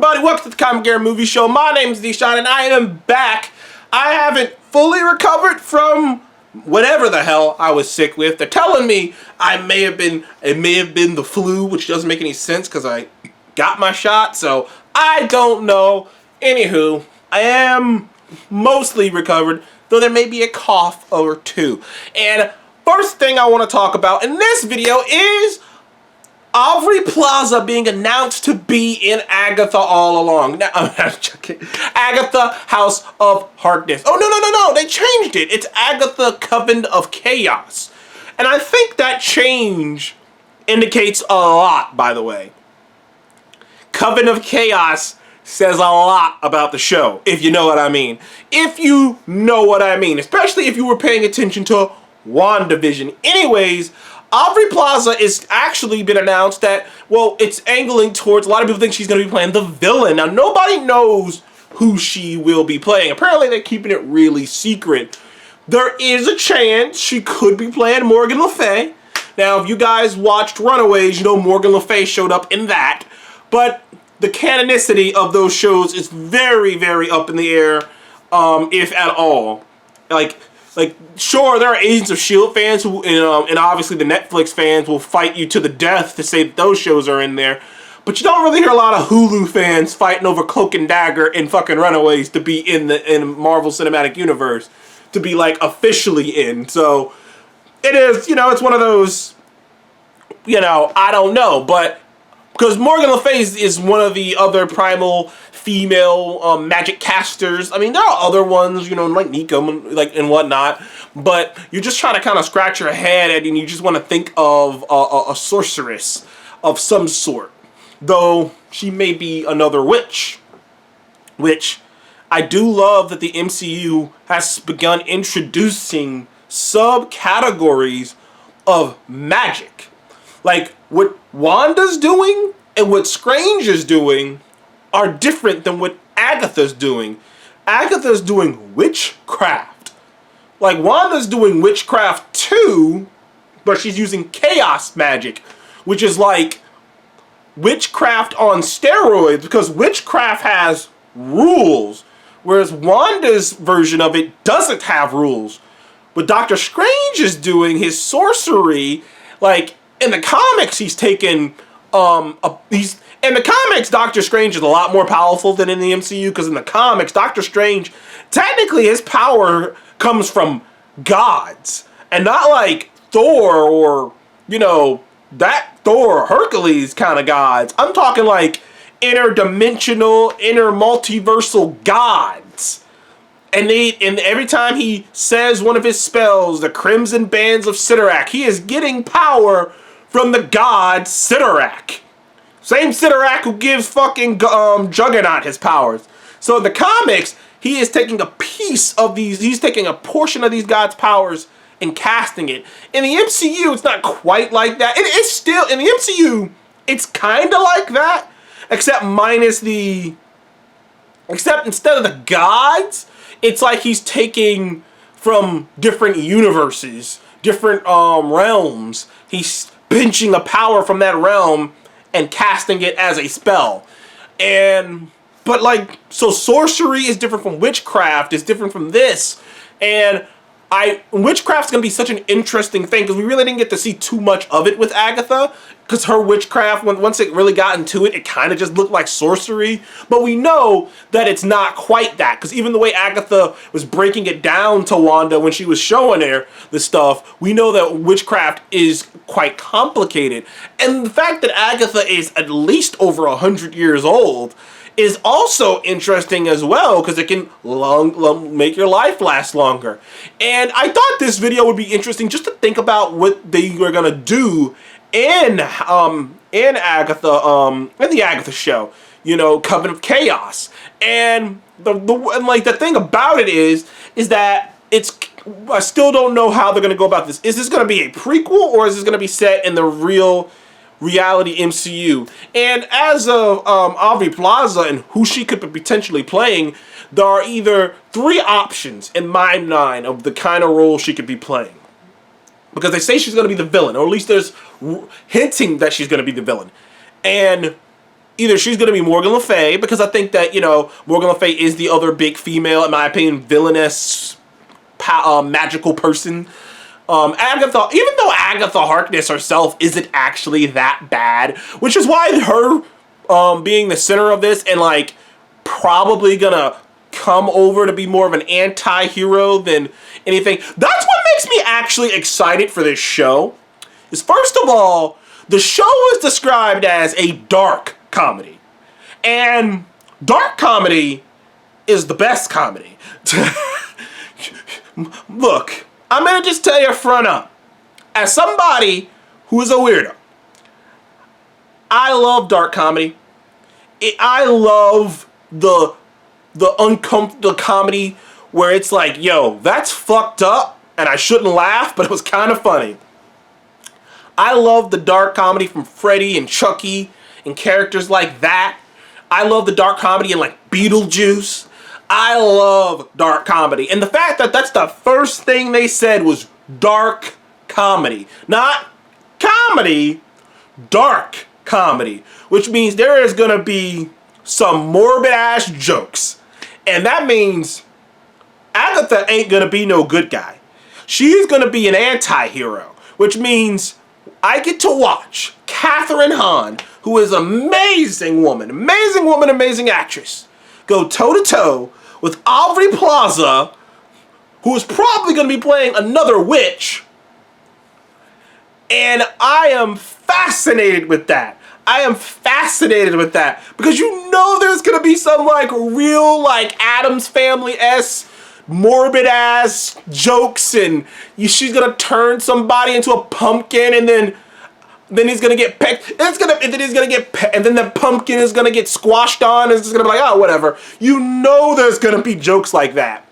everybody, welcome to the Comic Gear Movie Show. My name is Deshaun and I am back. I haven't fully recovered from whatever the hell I was sick with. They're telling me it may have been the flu, which doesn't make any sense because I got my shot, so I don't know. Anywho, I am mostly recovered, though there may be a cough or two. And first thing I want to talk about in this video is Aubrey Plaza being announced to be in Agatha all along. Now, I'm joking. Agatha House of Harkness. Oh, no. They changed it. It's Agatha Coven of Chaos. And I think that change indicates a lot, by the way. Coven of Chaos says a lot about the show, if you know what I mean. If you know what I mean. Especially if you were paying attention to WandaVision. Anyways, Aubrey Plaza is actually been announced that, well, it's angling towards, a lot of people think she's going to be playing the villain. Now, nobody knows who she will be playing. Apparently, they're keeping it really secret. There is a chance she could be playing Morgan Le Fay. Now, if you guys watched Runaways, you know Morgan Le Fay showed up in that. But the canonicity of those shows is very, very up in the air, if at all. Like, sure, there are Agents of S.H.I.E.L.D. fans who, and obviously the Netflix fans will fight you to the death to say that those shows are in there. But you don't really hear a lot of Hulu fans fighting over Cloak and Dagger and fucking Runaways to be in Marvel Cinematic Universe, to be, like, officially in. So, it is, it's one of those, I don't know, but because Morgan Le Fay is one of the other primal female magic casters. I mean, there are other ones, like Nico, and whatnot. But you're just trying to kind of scratch your head and you just want to think of a sorceress of some sort. Though she may be another witch. Which I do love that the MCU has begun introducing subcategories of magic. Like, what Wanda's doing and what Strange is doing are different than what Agatha's doing. Agatha's doing witchcraft. Like, Wanda's doing witchcraft too, but she's using chaos magic, which is like witchcraft on steroids, because witchcraft has rules, whereas Wanda's version of it doesn't have rules. What Doctor Strange is doing, his sorcery, like, in the comics, he's taken, in the comics, Doctor Strange is a lot more powerful than in the MCU, because in the comics, Doctor Strange, technically his power comes from gods, and not like Thor or, that Thor or Hercules kind of gods. I'm talking like interdimensional, intermultiversal gods. And every time he says one of his spells, the Crimson Bands of Sidorak, he is getting power from the god Sidorak. Same Sidorak who gives fucking Juggernaut his powers. So in the comics, he is taking a piece of these, he's taking a portion of these gods' powers and casting it. In the MCU, it's not quite like that. It is still, in the MCU, it's kind of like that, except instead of the gods, it's like he's taking from different universes, different realms. He's pinching a power from that realm and casting it as a spell. But like, so sorcery is different from witchcraft, is different from this. And witchcraft's gonna be such an interesting thing, because we really didn't get to see too much of it with Agatha, because her witchcraft, once it really got into it, it kind of just looked like sorcery. But we know that it's not quite that, because even the way Agatha was breaking it down to Wanda when she was showing her the stuff, we know that witchcraft is quite complicated. And the fact that Agatha is at least over 100 years old is also interesting as well, because it can make your life last longer. And I thought this video would be interesting just to think about what they were gonna do in Agatha, in the Agatha show, Coven of Chaos. And the thing about it is that I still don't know how they're gonna go about this. Is this gonna be a prequel, or is this gonna be set in the real reality MCU? And as of Aubrey Plaza and who she could be potentially playing, there are either three options in my mind of the kind of role she could be playing. Because they say she's going to be the villain, or at least there's hinting that she's going to be the villain. And either she's going to be Morgan Le Fay, because I think that, you know, Morgan Le Fay is the other big female, in my opinion, villainous, magical person. Agatha, even though Agatha Harkness herself isn't actually that bad, which is why her being the center of this and, like, probably gonna come over to be more of an anti-hero than anything. That's what makes me actually excited for this show. Is, first of all, the show is described as a dark comedy. And dark comedy is the best comedy. Look, I'm gonna just tell you front up. As somebody who is a weirdo, I love dark comedy. I love the uncomfortable comedy where it's like, yo, that's fucked up and I shouldn't laugh, but it was kind of funny. I love the dark comedy from Freddy and Chucky and characters like that. I love the dark comedy in, like, Beetle Juice. I love dark comedy. And the fact that that's the first thing they said was dark comedy. Not comedy, dark comedy. Which means there is going to be some morbid ass jokes. And that means Agatha ain't going to be no good guy. She's going to be an anti-hero. Which means I get to watch Kathryn Hahn, who is an amazing woman, amazing actress, go toe-to-toe with Aubrey Plaza, who is probably going to be playing another witch. And I am fascinated with that. Because you know there's going to be some, like, real, like, Addams Family-esque, morbid-ass jokes, and she's going to turn somebody into a pumpkin, and then he's gonna get pecked. And then the pumpkin is gonna get squashed on. And it's gonna be like, oh, whatever. You know, there's gonna be jokes like that.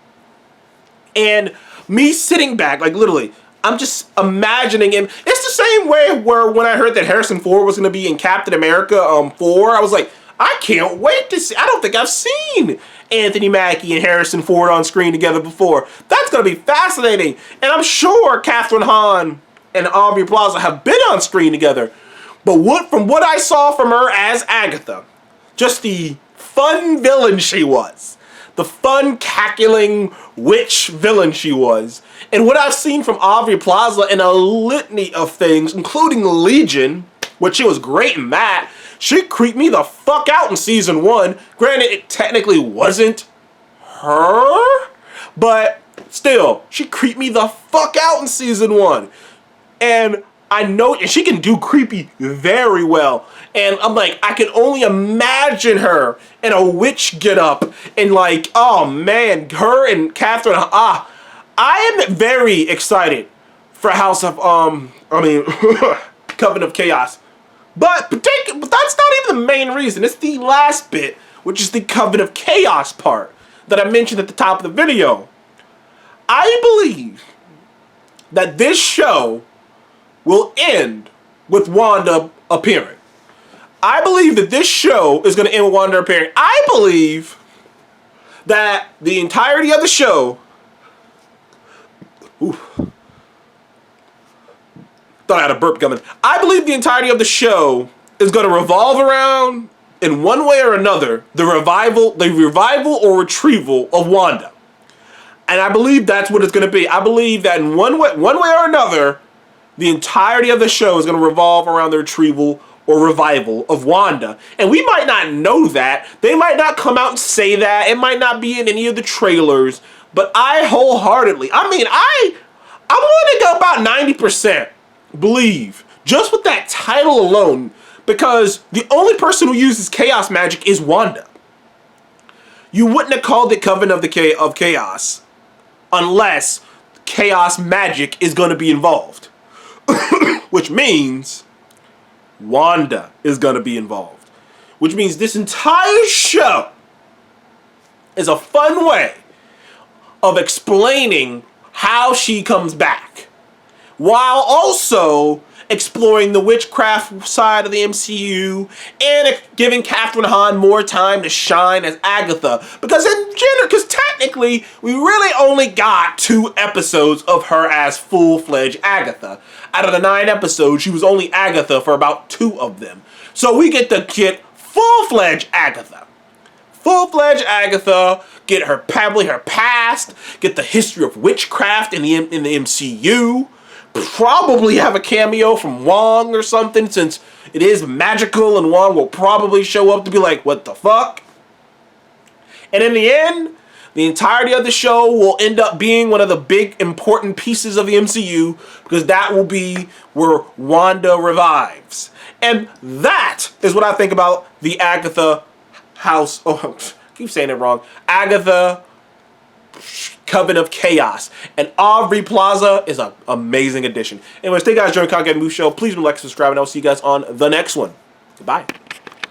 And me sitting back, like, literally, I'm just imagining him. It's the same way where when I heard that Harrison Ford was gonna be in Captain America 4, I was like, I can't wait to see. I don't think I've seen Anthony Mackie and Harrison Ford on screen together before. That's gonna be fascinating. And I'm sure Kathryn Hahn and Aubrey Plaza have been on screen together. But from what I saw from her as Agatha, just the fun villain she was, the fun cackling witch villain she was, and what I've seen from Aubrey Plaza in a litany of things, including Legion, which she was great in that. She creeped me the fuck out in season 1. Granted, it technically wasn't her, but still, she creeped me the fuck out in season 1. And I know, and she can do creepy very well. And I'm like, I can only imagine her in a witch getup. And, like, oh man, her and Kathryn, I am very excited for House of, Coven of Chaos. But that's not even the main reason. It's the last bit, which is the Coven of Chaos part that I mentioned at the top of the video. I believe that this show will end with Wanda appearing. I believe that this show is going to end with Wanda appearing. I believe that the entirety of the show... Thought I had a burp coming. I believe the entirety of the show is going to revolve around, in one way or another, the revival or retrieval of Wanda. And I believe that's what it's going to be. I believe that in one way or another, the entirety of the show is going to revolve around the retrieval or revival of Wanda. And we might not know that. They might not come out and say that. It might not be in any of the trailers. But I wholeheartedly, I want to go about 90% believe, just with that title alone, because the only person who uses chaos magic is Wanda. You wouldn't have called it Coven of Chaos unless chaos magic is going to be involved. Which means Wanda is going to be involved. Which means this entire show is a fun way of explaining how she comes back, while also exploring the witchcraft side of the MCU and giving Kathryn Hahn more time to shine as Agatha. Because technically, we really only got 2 episodes of her as full-fledged Agatha. Out of the 9 episodes, she was only Agatha for about 2 of them. So we get to get full-fledged Agatha. Full-fledged Agatha, get her probably her past, get the history of witchcraft in the MCU. Probably have a cameo from Wong or something, since it is magical and Wong will probably show up to be like, what the fuck? And in the end, the entirety of the show will end up being one of the big important pieces of the MCU, because that will be where Wanda revives. And that is what I think about the Agatha house. Oh, I keep saying it wrong. Agatha Coven of Chaos. And Aubrey Plaza is an amazing addition. Anyways, thank you guys for joining Content Move Show. Please like, subscribe, and I'll see you guys on the next one. Goodbye.